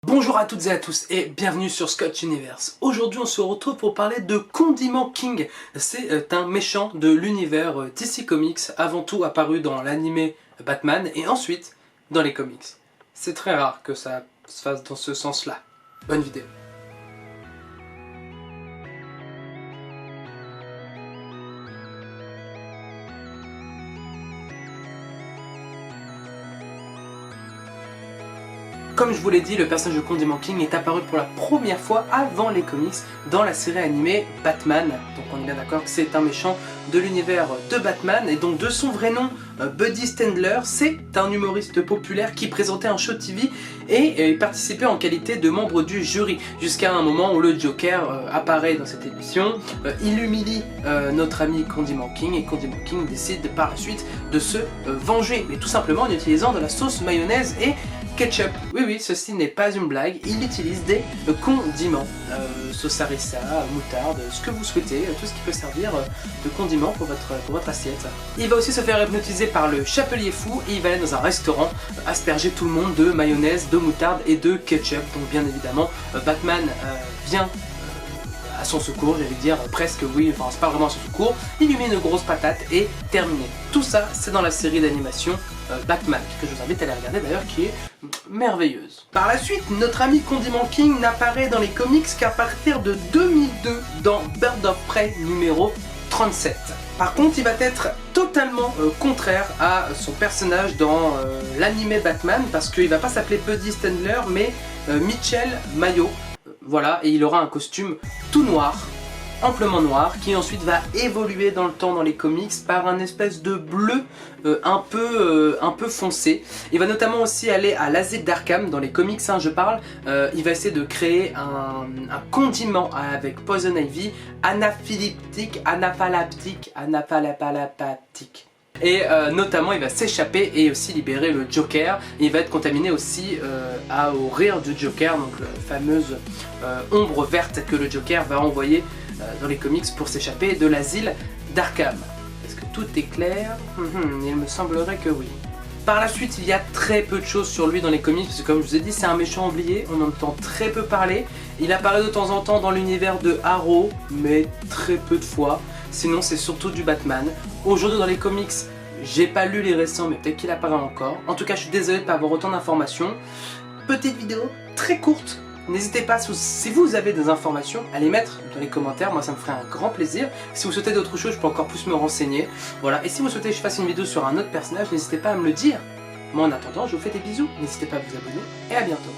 Bonjour à toutes et à tous et bienvenue sur Scott Universe. Aujourd'hui on se retrouve pour parler de Condiment King. C'est un méchant de l'univers DC Comics, avant tout apparu dans l'anime Batman et ensuite dans les comics. C'est très rare que ça se fasse dans ce sens-là. Bonne vidéo. Comme je vous l'ai dit, le personnage de Condiment King est apparu pour la première fois avant les comics dans la série animée Batman. Donc on est bien d'accord que c'est un méchant de l'univers de Batman et donc de son vrai nom, Buddy Stendler. C'est un humoriste populaire qui présentait un show TV et participait en qualité de membre du jury jusqu'à un moment où le Joker apparaît dans cette émission. Il humilie notre ami Condiment King et Condiment King décide par la suite de se venger, mais tout simplement en utilisant de la sauce mayonnaise et ketchup. Oui, ceci n'est pas une blague, il utilise des condiments, sauce harissa, moutarde, ce que vous souhaitez, tout ce qui peut servir de condiment pour votre assiette. Il va aussi se faire hypnotiser par le chapelier fou et il va aller dans un restaurant asperger tout le monde de mayonnaise, de moutarde et de ketchup. Donc bien évidemment, Batman vient à son secours, j'allais dire presque oui, enfin c'est pas vraiment à son secours, il lui met une grosse patate et terminé. Tout ça c'est dans la série d'animation Batman, que je vous invite à aller regarder d'ailleurs, qui est merveilleuse. Par la suite, notre ami Condiment King n'apparaît dans les comics qu'à partir de 2002 dans Birds of Prey numéro 37. Par contre, il va être totalement contraire à son personnage dans l'animé Batman, parce qu'il va pas s'appeler Buddy Stendler, mais Michel Mayo. Voilà, et il aura un costume tout noir, amplement noir, qui ensuite va évoluer dans le temps dans les comics par un espèce de bleu un peu foncé. Il va notamment aussi aller à l'asile d'Arkham, dans les comics je parle. Il va essayer de créer un condiment avec Poison Ivy, anaphylactique. Et notamment il va s'échapper et aussi libérer le Joker. Et il va être contaminé aussi au rire du Joker, donc la fameuse ombre verte que le Joker va envoyer dans les comics pour s'échapper de l'asile d'Arkham. Est-ce que tout est clair? Il me semblerait que oui. Par la suite, il y a très peu de choses sur lui dans les comics, parce que comme je vous ai dit, c'est un méchant oublié, on entend très peu parler. Il apparaît de temps en temps dans l'univers de Arrow, mais très peu de fois. Sinon, c'est surtout du Batman. Aujourd'hui, dans les comics, j'ai pas lu les récents, mais peut-être qu'il apparaît encore. En tout cas, je suis désolé de ne pas avoir autant d'informations. Petite vidéo très courte. N'hésitez pas, si vous avez des informations, à les mettre dans les commentaires, moi ça me ferait un grand plaisir. Si vous souhaitez d'autres choses, je peux encore plus me renseigner. Voilà, et si vous souhaitez que je fasse une vidéo sur un autre personnage, n'hésitez pas à me le dire. Moi en attendant, je vous fais des bisous, n'hésitez pas à vous abonner, et à bientôt.